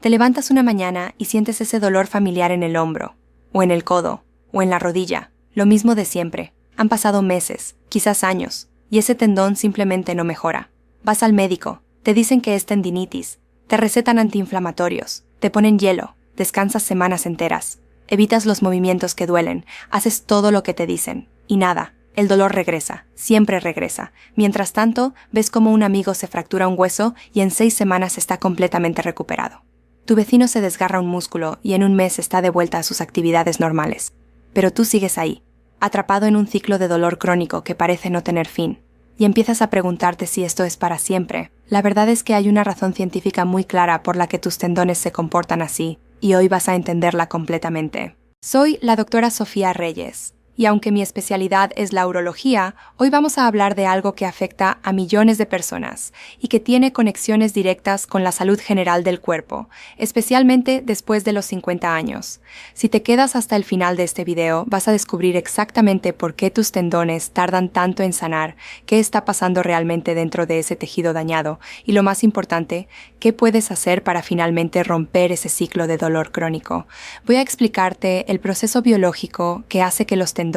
Te levantas una mañana y sientes ese dolor familiar en el hombro, o en el codo, o en la rodilla, lo mismo de siempre. Han pasado meses, quizás años, y ese tendón simplemente no mejora. Vas al médico, te dicen que es tendinitis, te recetan antiinflamatorios, te ponen hielo, descansas semanas enteras, evitas los movimientos que duelen, haces todo lo que te dicen, y nada. El dolor regresa, siempre regresa. Mientras tanto, ves como un amigo se fractura un hueso y en 6 semanas está completamente recuperado. Tu vecino se desgarra un músculo y en un mes está de vuelta a sus actividades normales. Pero tú sigues ahí, atrapado en un ciclo de dolor crónico que parece no tener fin. Y empiezas a preguntarte si esto es para siempre. La verdad es que hay una razón científica muy clara por la que tus tendones se comportan así, y hoy vas a entenderla completamente. Soy la doctora Sofía Reyes. Y aunque mi especialidad es la urología, hoy vamos a hablar de algo que afecta a millones de personas y que tiene conexiones directas con la salud general del cuerpo, especialmente después de los 50 años. Si te quedas hasta el final de este video, vas a descubrir exactamente por qué tus tendones tardan tanto en sanar, qué está pasando realmente dentro de ese tejido dañado y, lo más importante, qué puedes hacer para finalmente romper ese ciclo de dolor crónico. Voy a explicarte el proceso biológico que hace que los tendones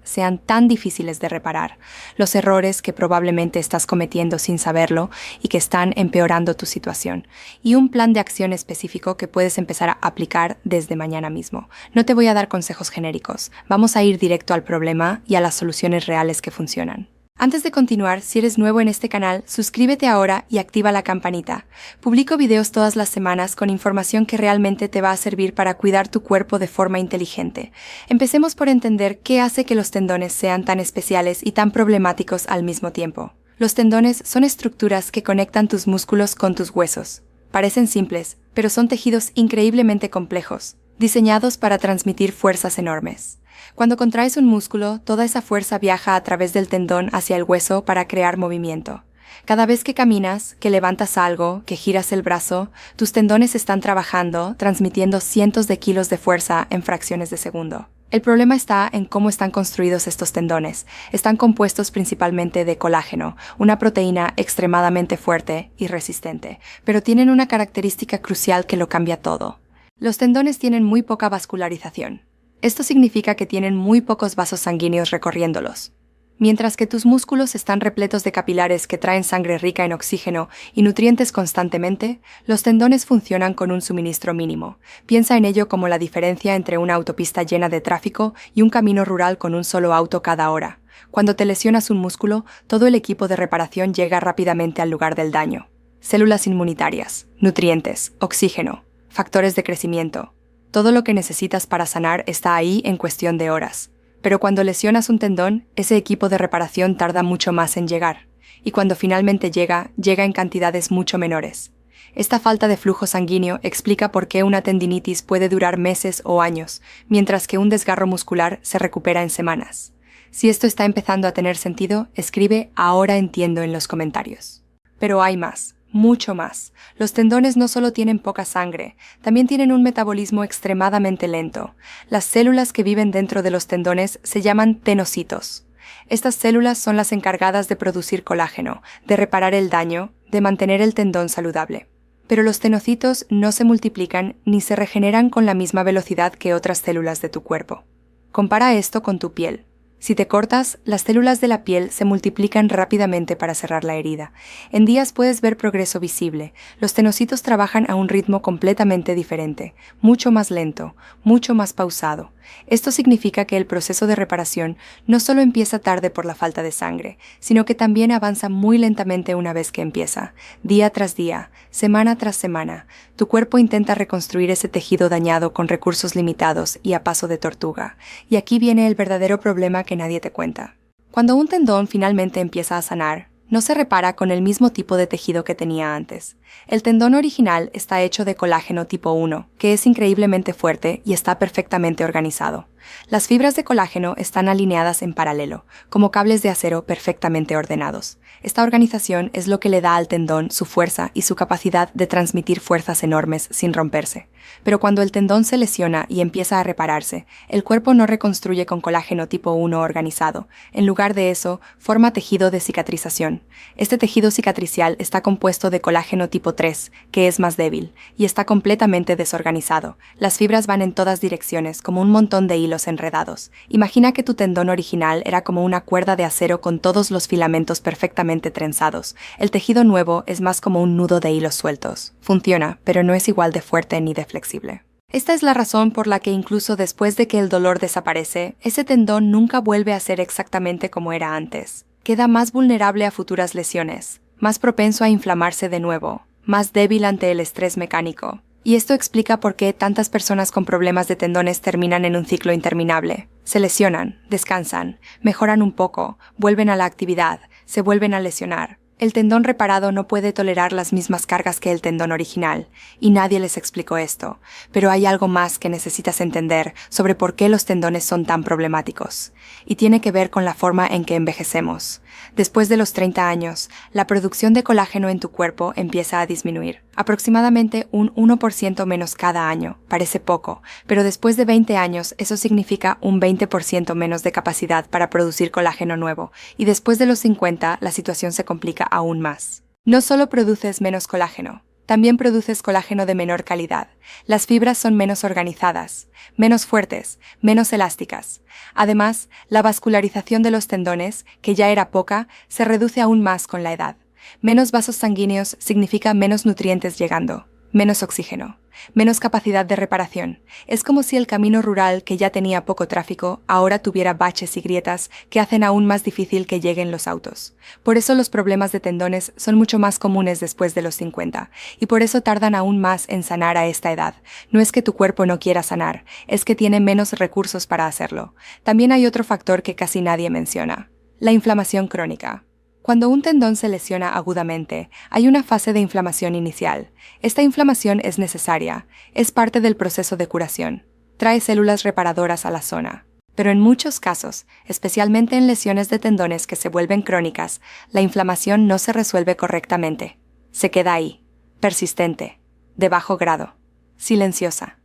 sean tan difíciles de reparar, los errores que probablemente estás cometiendo sin saberlo y que están empeorando tu situación, y un plan de acción específico que puedes empezar a aplicar desde mañana mismo. No te voy a dar consejos genéricos, vamos a ir directo al problema y a las soluciones reales que funcionan. Antes de continuar, si eres nuevo en este canal, suscríbete ahora y activa la campanita. Publico videos todas las semanas con información que realmente te va a servir para cuidar tu cuerpo de forma inteligente. Empecemos por entender qué hace que los tendones sean tan especiales y tan problemáticos al mismo tiempo. Los tendones son estructuras que conectan tus músculos con tus huesos. Parecen simples, pero son tejidos increíblemente complejos, diseñados para transmitir fuerzas enormes. Cuando contraes un músculo, toda esa fuerza viaja a través del tendón hacia el hueso para crear movimiento. Cada vez que caminas, que levantas algo, que giras el brazo, tus tendones están trabajando, transmitiendo cientos de kilos de fuerza en fracciones de segundo. El problema está en cómo están construidos estos tendones. Están compuestos principalmente de colágeno, una proteína extremadamente fuerte y resistente, pero tienen una característica crucial que lo cambia todo. Los tendones tienen muy poca vascularización. Esto significa que tienen muy pocos vasos sanguíneos recorriéndolos. Mientras que tus músculos están repletos de capilares que traen sangre rica en oxígeno y nutrientes constantemente, los tendones funcionan con un suministro mínimo. Piensa en ello como la diferencia entre una autopista llena de tráfico y un camino rural con un solo auto cada hora. Cuando te lesionas un músculo, todo el equipo de reparación llega rápidamente al lugar del daño. Células inmunitarias, nutrientes, oxígeno, factores de crecimiento. Todo lo que necesitas para sanar está ahí en cuestión de horas. Pero cuando lesionas un tendón, ese equipo de reparación tarda mucho más en llegar. Y cuando finalmente llega en cantidades mucho menores. Esta falta de flujo sanguíneo explica por qué una tendinitis puede durar meses o años, mientras que un desgarro muscular se recupera en semanas. Si esto está empezando a tener sentido, escribe "ahora entiendo" en los comentarios. Pero hay más. Mucho más. Los tendones no solo tienen poca sangre, también tienen un metabolismo extremadamente lento. Las células que viven dentro de los tendones se llaman tenocitos. Estas células son las encargadas de producir colágeno, de reparar el daño, de mantener el tendón saludable. Pero los tenocitos no se multiplican ni se regeneran con la misma velocidad que otras células de tu cuerpo. Compara esto con tu piel. Si te cortas, las células de la piel se multiplican rápidamente para cerrar la herida. En días puedes ver progreso visible. Los tenocitos trabajan a un ritmo completamente diferente, mucho más lento, mucho más pausado. Esto significa que el proceso de reparación no solo empieza tarde por la falta de sangre, sino que también avanza muy lentamente una vez que empieza. Día tras día, semana tras semana, tu cuerpo intenta reconstruir ese tejido dañado con recursos limitados y a paso de tortuga. Y aquí viene el verdadero problema que nadie te cuenta. Cuando un tendón finalmente empieza a sanar, no se repara con el mismo tipo de tejido que tenía antes. El tendón original está hecho de colágeno tipo 1, que es increíblemente fuerte y está perfectamente organizado. Las fibras de colágeno están alineadas en paralelo, como cables de acero perfectamente ordenados. Esta organización es lo que le da al tendón su fuerza y su capacidad de transmitir fuerzas enormes sin romperse. Pero cuando el tendón se lesiona y empieza a repararse, el cuerpo no reconstruye con colágeno tipo 1 organizado. En lugar de eso, forma tejido de cicatrización. Este tejido cicatricial está compuesto de colágeno tipo tipo 3, que es más débil, y está completamente desorganizado. Las fibras van en todas direcciones, como un montón de hilos enredados. Imagina que tu tendón original era como una cuerda de acero con todos los filamentos perfectamente trenzados. El tejido nuevo es más como un nudo de hilos sueltos. Funciona, pero no es igual de fuerte ni de flexible. Esta es la razón por la que incluso después de que el dolor desaparece, ese tendón nunca vuelve a ser exactamente como era antes. Queda más vulnerable a futuras lesiones, más propenso a inflamarse de nuevo, más débil ante el estrés mecánico. Y esto explica por qué tantas personas con problemas de tendones terminan en un ciclo interminable. Se lesionan, descansan, mejoran un poco, vuelven a la actividad, se vuelven a lesionar. El tendón reparado no puede tolerar las mismas cargas que el tendón original, y nadie les explicó esto, pero hay algo más que necesitas entender sobre por qué los tendones son tan problemáticos, y tiene que ver con la forma en que envejecemos. Después de los 30 años, la producción de colágeno en tu cuerpo empieza a disminuir, aproximadamente un 1% menos cada año. Parece poco, pero después de 20 años eso significa un 20% menos de capacidad para producir colágeno nuevo, y después de los 50 la situación se complica aún más. No solo produces menos colágeno, también produces colágeno de menor calidad. Las fibras son menos organizadas, menos fuertes, menos elásticas. Además, la vascularización de los tendones, que ya era poca, se reduce aún más con la edad. Menos vasos sanguíneos significa menos nutrientes llegando, menos oxígeno, menos capacidad de reparación. Es como si el camino rural, que ya tenía poco tráfico, ahora tuviera baches y grietas que hacen aún más difícil que lleguen los autos. Por eso los problemas de tendones son mucho más comunes después de los 50, y por eso tardan aún más en sanar a esta edad. No es que tu cuerpo no quiera sanar, es que tiene menos recursos para hacerlo. También hay otro factor que casi nadie menciona: la inflamación crónica. Cuando un tendón se lesiona agudamente, hay una fase de inflamación inicial. Esta inflamación es necesaria, es parte del proceso de curación. Trae células reparadoras a la zona. Pero en muchos casos, especialmente en lesiones de tendones que se vuelven crónicas, la inflamación no se resuelve correctamente. Se queda ahí, persistente, de bajo grado, silenciosa.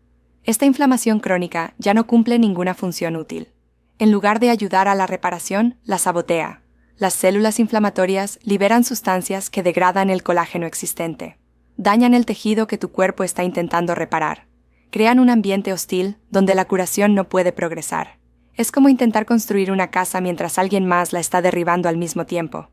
Esta inflamación crónica ya no cumple ninguna función útil. En lugar de ayudar a la reparación, la sabotea. Las células inflamatorias liberan sustancias que degradan el colágeno existente, dañan el tejido que tu cuerpo está intentando reparar, crean un ambiente hostil donde la curación no puede progresar. Es como intentar construir una casa mientras alguien más la está derribando al mismo tiempo.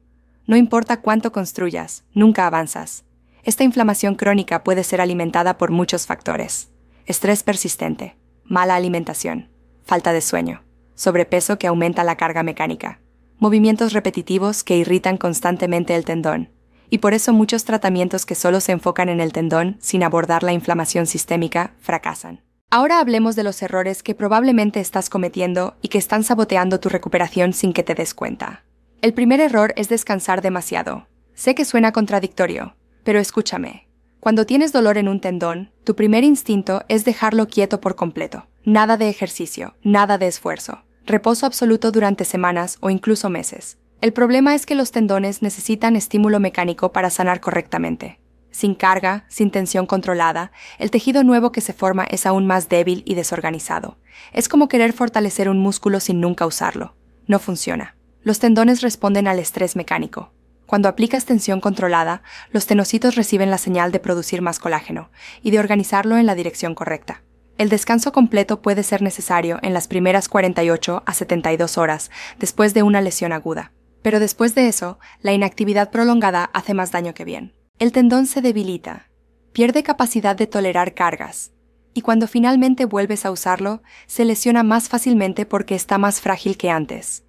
No importa cuánto construyas, nunca avanzas. Esta inflamación crónica puede ser alimentada por muchos factores: estrés persistente, mala alimentación, falta de sueño, sobrepeso que aumenta la carga mecánica, movimientos repetitivos que irritan constantemente el tendón, y por eso muchos tratamientos que solo se enfocan en el tendón sin abordar la inflamación sistémica fracasan. Ahora hablemos de los errores que probablemente estás cometiendo y que están saboteando tu recuperación sin que te des cuenta. El primer error es descansar demasiado. Sé que suena contradictorio, pero escúchame. Cuando tienes dolor en un tendón, tu primer instinto es dejarlo quieto por completo. Nada de ejercicio, nada de esfuerzo. Reposo absoluto durante semanas o incluso meses. El problema es que los tendones necesitan estímulo mecánico para sanar correctamente. Sin carga, sin tensión controlada, el tejido nuevo que se forma es aún más débil y desorganizado. Es como querer fortalecer un músculo sin nunca usarlo. No funciona. Los tendones responden al estrés mecánico. Cuando aplicas tensión controlada, los tenocitos reciben la señal de producir más colágeno y de organizarlo en la dirección correcta. El descanso completo puede ser necesario en las primeras 48 a 72 horas después de una lesión aguda. Pero después de eso, la inactividad prolongada hace más daño que bien. El tendón se debilita, pierde capacidad de tolerar cargas, y cuando finalmente vuelves a usarlo, se lesiona más fácilmente porque está más frágil que antes.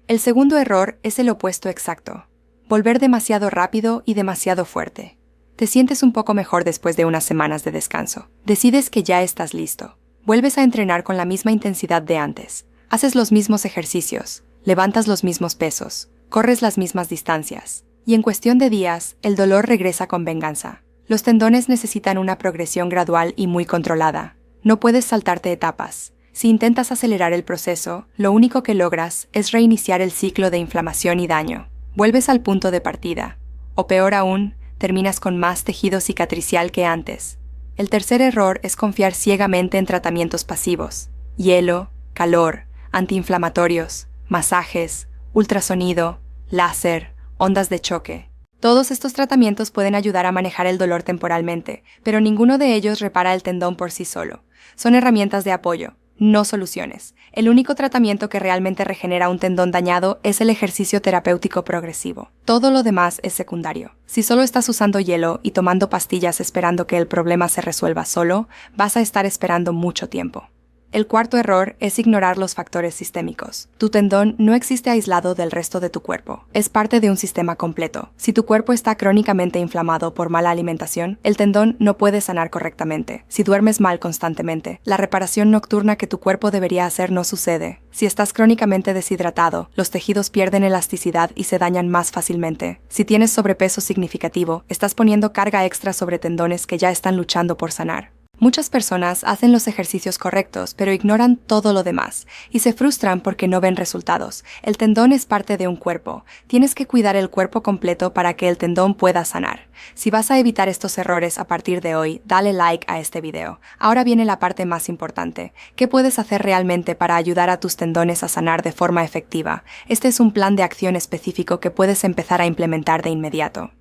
El segundo error es el opuesto exacto: volver demasiado rápido y demasiado fuerte. Te sientes un poco mejor después de unas semanas de descanso. Decides que ya estás listo. Vuelves a entrenar con la misma intensidad de antes. Haces los mismos ejercicios, levantas los mismos pesos, corres las mismas distancias. Y en cuestión de días, el dolor regresa con venganza. Los tendones necesitan una progresión gradual y muy controlada. No puedes saltarte etapas. Si intentas acelerar el proceso, lo único que logras es reiniciar el ciclo de inflamación y daño. Vuelves al punto de partida. O peor aún, terminas con más tejido cicatricial que antes. El tercer error es confiar ciegamente en tratamientos pasivos: hielo, calor, antiinflamatorios, masajes, ultrasonido, láser, ondas de choque. Todos estos tratamientos pueden ayudar a manejar el dolor temporalmente, pero ninguno de ellos repara el tendón por sí solo. Son herramientas de apoyo, no soluciones. El único tratamiento que realmente regenera un tendón dañado es el ejercicio terapéutico progresivo. Todo lo demás es secundario. Si solo estás usando hielo y tomando pastillas esperando que el problema se resuelva solo, vas a estar esperando mucho tiempo. El cuarto error es ignorar los factores sistémicos. Tu tendón no existe aislado del resto de tu cuerpo. Es parte de un sistema completo. Si tu cuerpo está crónicamente inflamado por mala alimentación, el tendón no puede sanar correctamente. Si duermes mal constantemente, la reparación nocturna que tu cuerpo debería hacer no sucede. Si estás crónicamente deshidratado, los tejidos pierden elasticidad y se dañan más fácilmente. Si tienes sobrepeso significativo, estás poniendo carga extra sobre tendones que ya están luchando por sanar. Muchas personas hacen los ejercicios correctos, pero ignoran todo lo demás, y se frustran porque no ven resultados. El tendón es parte de un cuerpo. Tienes que cuidar el cuerpo completo para que el tendón pueda sanar. Si vas a evitar estos errores a partir de hoy, dale like a este video. Ahora viene la parte más importante. ¿Qué puedes hacer realmente para ayudar a tus tendones a sanar de forma efectiva? Este es un plan de acción específico que puedes empezar a implementar de inmediato.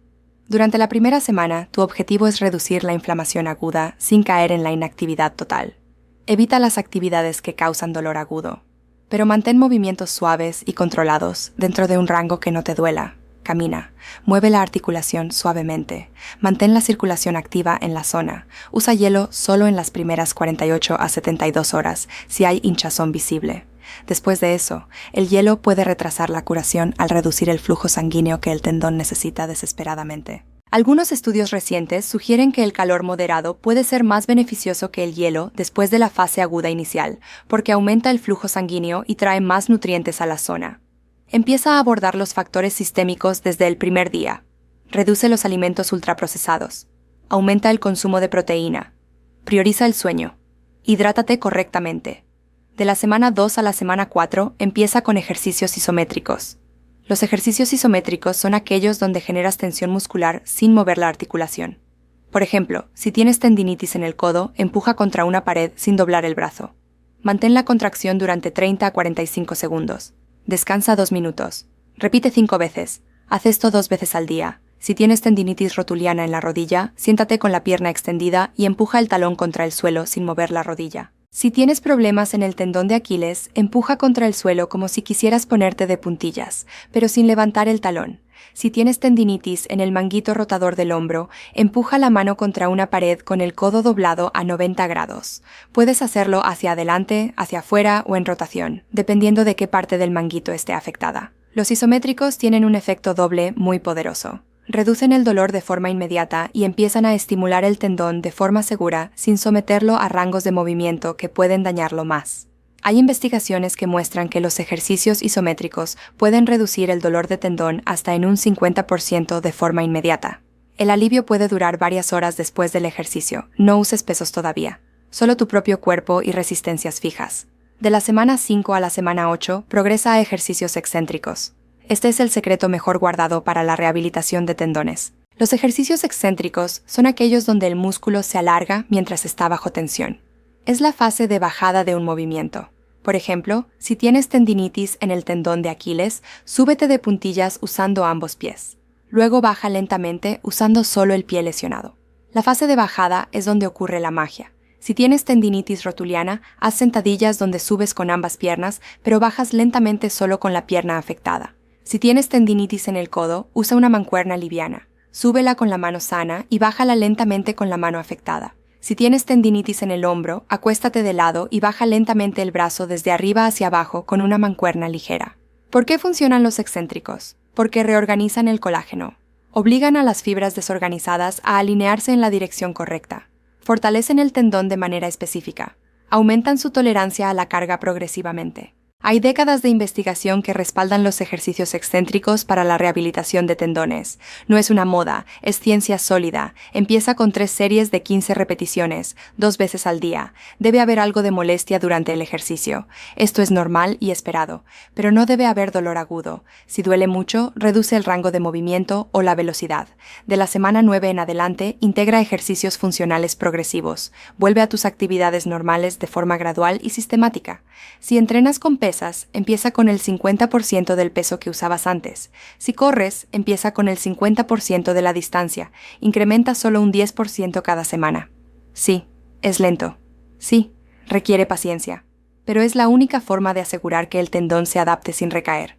Durante la primera semana, tu objetivo es reducir la inflamación aguda sin caer en la inactividad total. Evita las actividades que causan dolor agudo, pero mantén movimientos suaves y controlados dentro de un rango que no te duela. Camina, mueve la articulación suavemente, mantén la circulación activa en la zona, usa hielo solo en las primeras 48 a 72 horas si hay hinchazón visible. Después de eso, el hielo puede retrasar la curación al reducir el flujo sanguíneo que el tendón necesita desesperadamente. Algunos estudios recientes sugieren que el calor moderado puede ser más beneficioso que el hielo después de la fase aguda inicial, porque aumenta el flujo sanguíneo y trae más nutrientes a la zona. Empieza a abordar los factores sistémicos desde el primer día. Reduce los alimentos ultraprocesados. Aumenta el consumo de proteína. Prioriza el sueño. Hidrátate correctamente. De la semana 2 a la semana 4, empieza con ejercicios isométricos. Los ejercicios isométricos son aquellos donde generas tensión muscular sin mover la articulación. Por ejemplo, si tienes tendinitis en el codo, empuja contra una pared sin doblar el brazo. Mantén la contracción durante 30 a 45 segundos. Descansa 2 minutos. Repite 5 veces. Haz esto 2 veces al día. Si tienes tendinitis rotuliana en la rodilla, siéntate con la pierna extendida y empuja el talón contra el suelo sin mover la rodilla. Si tienes problemas en el tendón de Aquiles, empuja contra el suelo como si quisieras ponerte de puntillas, pero sin levantar el talón. Si tienes tendinitis en el manguito rotador del hombro, empuja la mano contra una pared con el codo doblado a 90 grados. Puedes hacerlo hacia adelante, hacia afuera o en rotación, dependiendo de qué parte del manguito esté afectada. Los isométricos tienen un efecto doble muy poderoso. Reducen el dolor de forma inmediata y empiezan a estimular el tendón de forma segura sin someterlo a rangos de movimiento que pueden dañarlo más. Hay investigaciones que muestran que los ejercicios isométricos pueden reducir el dolor de tendón hasta en un 50% de forma inmediata. El alivio puede durar varias horas después del ejercicio. No uses pesos todavía, solo tu propio cuerpo y resistencias fijas. De la semana 5 a la semana 8, progresa a ejercicios excéntricos. Este es el secreto mejor guardado para la rehabilitación de tendones. Los ejercicios excéntricos son aquellos donde el músculo se alarga mientras está bajo tensión. Es la fase de bajada de un movimiento. Por ejemplo, si tienes tendinitis en el tendón de Aquiles, súbete de puntillas usando ambos pies. Luego baja lentamente usando solo el pie lesionado. La fase de bajada es donde ocurre la magia. Si tienes tendinitis rotuliana, haz sentadillas donde subes con ambas piernas, pero bajas lentamente solo con la pierna afectada. Si tienes tendinitis en el codo, usa una mancuerna liviana. Súbela con la mano sana y bájala lentamente con la mano afectada. Si tienes tendinitis en el hombro, acuéstate de lado y baja lentamente el brazo desde arriba hacia abajo con una mancuerna ligera. ¿Por qué funcionan los excéntricos? Porque reorganizan el colágeno. Obligan a las fibras desorganizadas a alinearse en la dirección correcta. Fortalecen el tendón de manera específica. Aumentan su tolerancia a la carga progresivamente. Hay décadas de investigación que respaldan los ejercicios excéntricos para la rehabilitación de tendones. No es una moda, es ciencia sólida. Empieza con 3 series de 15 repeticiones, 2 veces al día. Debe haber algo de molestia durante el ejercicio. Esto es normal y esperado, pero no debe haber dolor agudo. Si duele mucho, reduce el rango de movimiento o la velocidad. De la semana 9 en adelante, integra ejercicios funcionales progresivos. Vuelve a tus actividades normales de forma gradual y sistemática. Si entrenas con pesas, pesas, empieza con el 50% del peso que usabas antes. Si corres, empieza con el 50% de la distancia. Incrementa solo un 10% cada semana. Sí, es lento. Sí, requiere paciencia. Pero es la única forma de asegurar que el tendón se adapte sin recaer.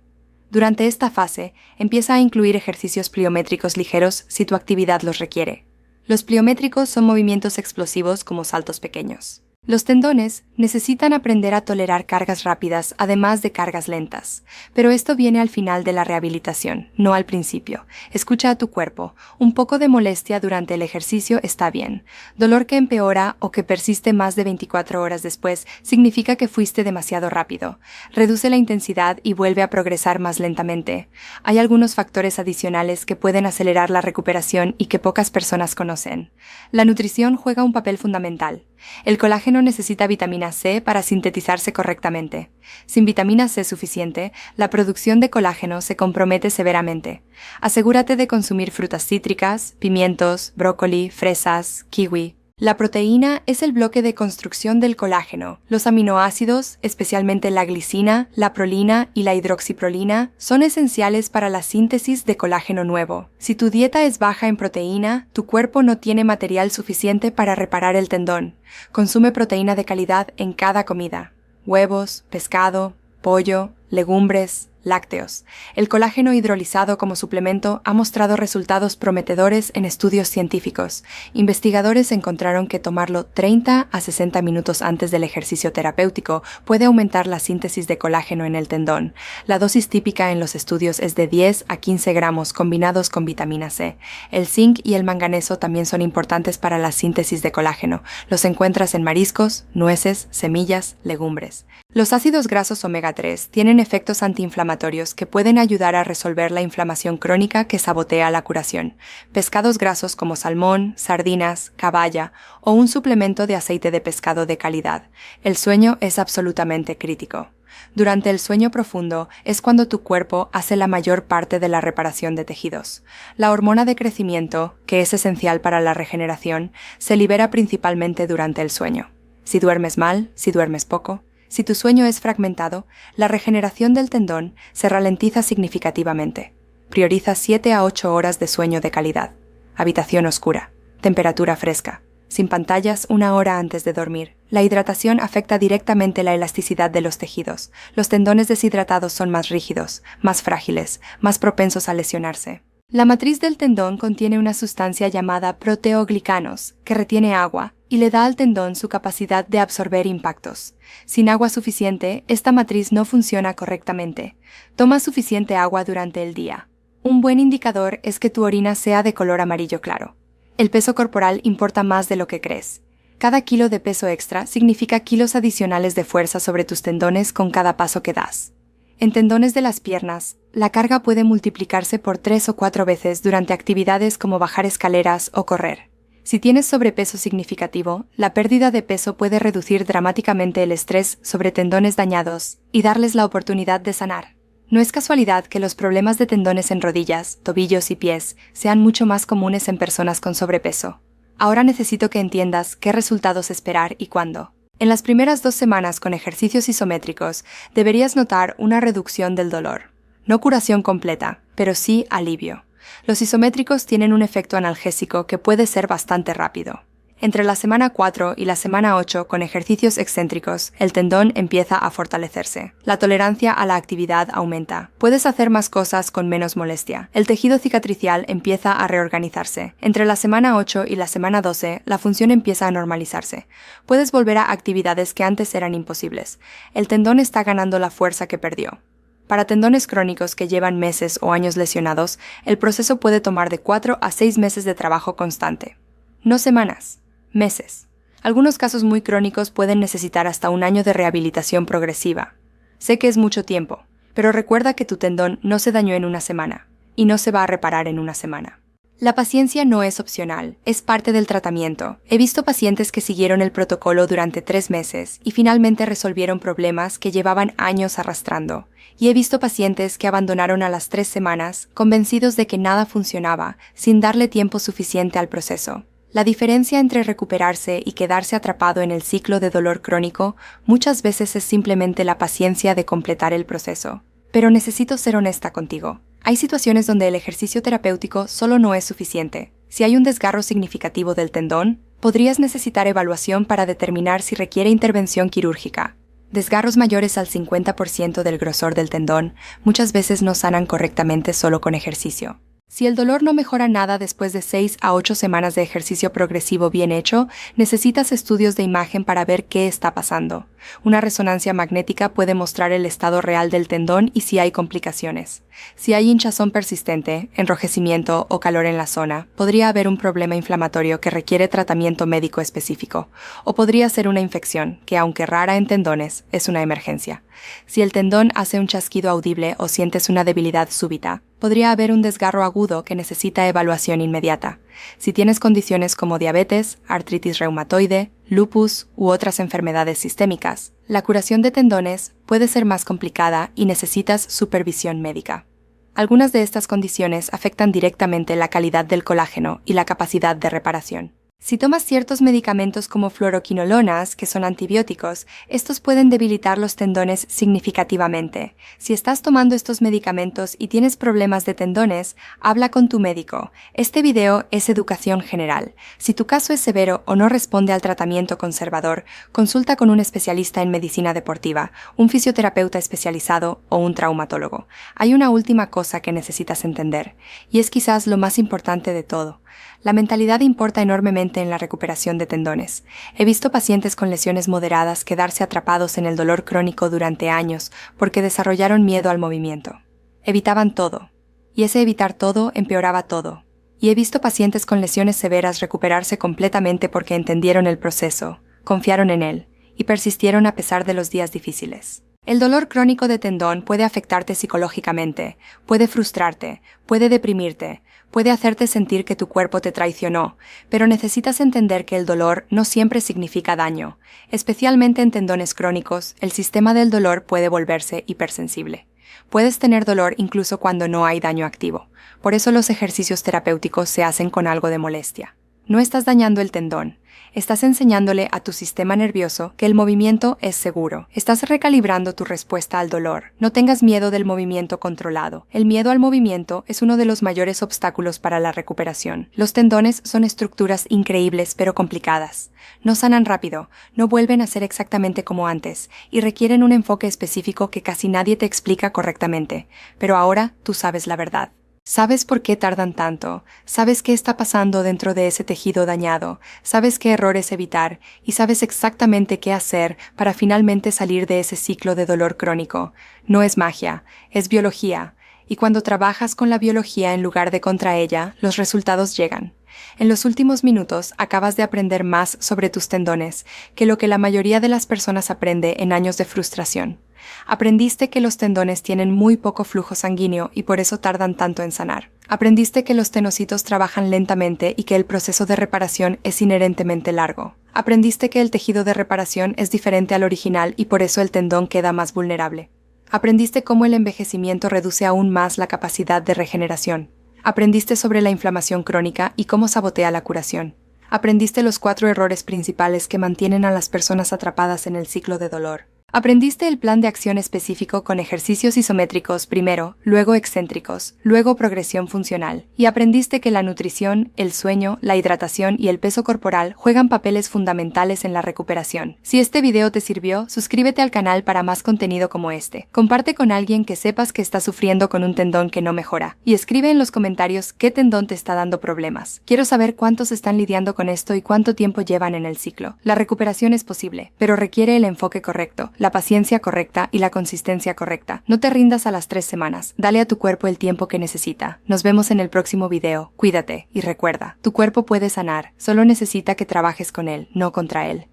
Durante esta fase, empieza a incluir ejercicios pliométricos ligeros si tu actividad los requiere. Los pliométricos son movimientos explosivos como saltos pequeños. Los tendones necesitan aprender a tolerar cargas rápidas además de cargas lentas, pero esto viene al final de la rehabilitación, no al principio. Escucha a tu cuerpo. Un poco de molestia durante el ejercicio está bien. Dolor que empeora o que persiste más de 24 horas después significa que fuiste demasiado rápido. Reduce la intensidad y vuelve a progresar más lentamente. Hay algunos factores adicionales que pueden acelerar la recuperación y que pocas personas conocen. La nutrición juega un papel fundamental. El colágeno necesita vitamina C para sintetizarse correctamente. Sin vitamina C suficiente, la producción de colágeno se compromete severamente. Asegúrate de consumir frutas cítricas, pimientos, brócoli, fresas, kiwi. La proteína es el bloque de construcción del colágeno. Los aminoácidos, especialmente la glicina, la prolina y la hidroxiprolina, son esenciales para la síntesis de colágeno nuevo. Si tu dieta es baja en proteína, tu cuerpo no tiene material suficiente para reparar el tendón. Consume proteína de calidad en cada comida. Huevos, pescado, pollo, legumbres, lácteos. El colágeno hidrolizado como suplemento ha mostrado resultados prometedores en estudios científicos. Investigadores encontraron que tomarlo 30 a 60 minutos antes del ejercicio terapéutico puede aumentar la síntesis de colágeno en el tendón. La dosis típica en los estudios es de 10 a 15 gramos combinados con vitamina C. El zinc y el manganeso también son importantes para la síntesis de colágeno. Los encuentras en mariscos, nueces, semillas, legumbres. Los ácidos grasos omega 3 tienen efectos antiinflamatorios que pueden ayudar a resolver la inflamación crónica que sabotea la curación. Pescados grasos como salmón, sardinas, caballa o un suplemento de aceite de pescado de calidad. El sueño es absolutamente crítico. Durante el sueño profundo es cuando tu cuerpo hace la mayor parte de la reparación de tejidos. La hormona de crecimiento, que es esencial para la regeneración, se libera principalmente durante el sueño. Si duermes mal, si duermes poco, si tu sueño es fragmentado, la regeneración del tendón se ralentiza significativamente. Prioriza 7 a 8 horas de sueño de calidad. Habitación oscura. Temperatura fresca. Sin pantallas 1 hora antes de dormir. La hidratación afecta directamente la elasticidad de los tejidos. Los tendones deshidratados son más rígidos, más frágiles, más propensos a lesionarse. La matriz del tendón contiene una sustancia llamada proteoglicanos, que retiene agua y le da al tendón su capacidad de absorber impactos. Sin agua suficiente, esta matriz no funciona correctamente. Toma suficiente agua durante el día. Un buen indicador es que tu orina sea de color amarillo claro. El peso corporal importa más de lo que crees. Cada kilo de peso extra significa kilos adicionales de fuerza sobre tus tendones con cada paso que das. En tendones de las piernas, la carga puede multiplicarse por 3 o 4 veces durante actividades como bajar escaleras o correr. Si tienes sobrepeso significativo, la pérdida de peso puede reducir dramáticamente el estrés sobre tendones dañados y darles la oportunidad de sanar. No es casualidad que los problemas de tendones en rodillas, tobillos y pies sean mucho más comunes en personas con sobrepeso. Ahora necesito que entiendas qué resultados esperar y cuándo. En las primeras 2 semanas con ejercicios isométricos, deberías notar una reducción del dolor. No curación completa, pero sí alivio. Los isométricos tienen un efecto analgésico que puede ser bastante rápido. Entre la semana 4 y la semana 8, con ejercicios excéntricos, el tendón empieza a fortalecerse. La tolerancia a la actividad aumenta. Puedes hacer más cosas con menos molestia. El tejido cicatricial empieza a reorganizarse. Entre la semana 8 y la semana 12, la función empieza a normalizarse. Puedes volver a actividades que antes eran imposibles. El tendón está ganando la fuerza que perdió. Para tendones crónicos que llevan meses o años lesionados, el proceso puede tomar de 4 a 6 meses de trabajo constante. No semanas. Meses. Algunos casos muy crónicos pueden necesitar hasta 1 año de rehabilitación progresiva. Sé que es mucho tiempo, pero recuerda que tu tendón no se dañó en 1 semana, y no se va a reparar en 1 semana. La paciencia no es opcional, es parte del tratamiento. He visto pacientes que siguieron el protocolo durante 3 meses y finalmente resolvieron problemas que llevaban años arrastrando. Y he visto pacientes que abandonaron a las 3 semanas, convencidos de que nada funcionaba, sin darle tiempo suficiente al proceso. La diferencia entre recuperarse y quedarse atrapado en el ciclo de dolor crónico muchas veces es simplemente la paciencia de completar el proceso. Pero necesito ser honesta contigo. Hay situaciones donde el ejercicio terapéutico solo no es suficiente. Si hay un desgarro significativo del tendón, podrías necesitar evaluación para determinar si requiere intervención quirúrgica. Desgarros mayores al 50% del grosor del tendón muchas veces no sanan correctamente solo con ejercicio. Si el dolor no mejora nada después de 6 a 8 semanas de ejercicio progresivo bien hecho, necesitas estudios de imagen para ver qué está pasando. Una resonancia magnética puede mostrar el estado real del tendón y si hay complicaciones. Si hay hinchazón persistente, enrojecimiento o calor en la zona, podría haber un problema inflamatorio que requiere tratamiento médico específico, o podría ser una infección, que aunque rara en tendones, es una emergencia. Si el tendón hace un chasquido audible o sientes una debilidad súbita, podría haber un desgarro agudo que necesita evaluación inmediata. Si tienes condiciones como diabetes, artritis reumatoide, lupus u otras enfermedades sistémicas, la curación de tendones puede ser más complicada y necesitas supervisión médica. Algunas de estas condiciones afectan directamente la calidad del colágeno y la capacidad de reparación. Si tomas ciertos medicamentos como fluoroquinolonas, que son antibióticos, estos pueden debilitar los tendones significativamente. Si estás tomando estos medicamentos y tienes problemas de tendones, habla con tu médico. Este video es educación general. Si tu caso es severo o no responde al tratamiento conservador, consulta con un especialista en medicina deportiva, un fisioterapeuta especializado o un traumatólogo. Hay una última cosa que necesitas entender, y es quizás lo más importante de todo. La mentalidad importa enormemente en la recuperación de tendones. He visto pacientes con lesiones moderadas quedarse atrapados en el dolor crónico durante años porque desarrollaron miedo al movimiento. Evitaban todo, y ese evitar todo empeoraba todo. Y he visto pacientes con lesiones severas recuperarse completamente porque entendieron el proceso, confiaron en él, y persistieron a pesar de los días difíciles. El dolor crónico de tendón puede afectarte psicológicamente, puede frustrarte, puede deprimirte, puede hacerte sentir que tu cuerpo te traicionó, pero necesitas entender que el dolor no siempre significa daño. Especialmente en tendones crónicos, el sistema del dolor puede volverse hipersensible. Puedes tener dolor incluso cuando no hay daño activo. Por eso los ejercicios terapéuticos se hacen con algo de molestia. No estás dañando el tendón. Estás enseñándole a tu sistema nervioso que el movimiento es seguro. Estás recalibrando tu respuesta al dolor. No tengas miedo del movimiento controlado. El miedo al movimiento es uno de los mayores obstáculos para la recuperación. Los tendones son estructuras increíbles pero complicadas. No sanan rápido, no vuelven a ser exactamente como antes, y requieren un enfoque específico que casi nadie te explica correctamente. Pero ahora tú sabes la verdad. Sabes por qué tardan tanto, sabes qué está pasando dentro de ese tejido dañado, sabes qué errores evitar y sabes exactamente qué hacer para finalmente salir de ese ciclo de dolor crónico. No es magia, es biología, y cuando trabajas con la biología en lugar de contra ella, los resultados llegan. En los últimos minutos acabas de aprender más sobre tus tendones que lo que la mayoría de las personas aprende en años de frustración. Aprendiste que los tendones tienen muy poco flujo sanguíneo y por eso tardan tanto en sanar. Aprendiste que los tenocitos trabajan lentamente y que el proceso de reparación es inherentemente largo. Aprendiste que el tejido de reparación es diferente al original y por eso el tendón queda más vulnerable. Aprendiste cómo el envejecimiento reduce aún más la capacidad de regeneración. Aprendiste sobre la inflamación crónica y cómo sabotea la curación. Aprendiste los 4 errores principales que mantienen a las personas atrapadas en el ciclo de dolor. Aprendiste el plan de acción específico con ejercicios isométricos primero, luego excéntricos, luego progresión funcional. Y aprendiste que la nutrición, el sueño, la hidratación y el peso corporal juegan papeles fundamentales en la recuperación. Si este video te sirvió, suscríbete al canal para más contenido como este. Comparte con alguien que sepas que está sufriendo con un tendón que no mejora. Y escribe en los comentarios qué tendón te está dando problemas. Quiero saber cuántos están lidiando con esto y cuánto tiempo llevan en el ciclo. La recuperación es posible, pero requiere el enfoque correcto, la paciencia correcta y la consistencia correcta. No te rindas a las 3 semanas. Dale a tu cuerpo el tiempo que necesita. Nos vemos en el próximo video. Cuídate y recuerda, tu cuerpo puede sanar. Solo necesita que trabajes con él, no contra él.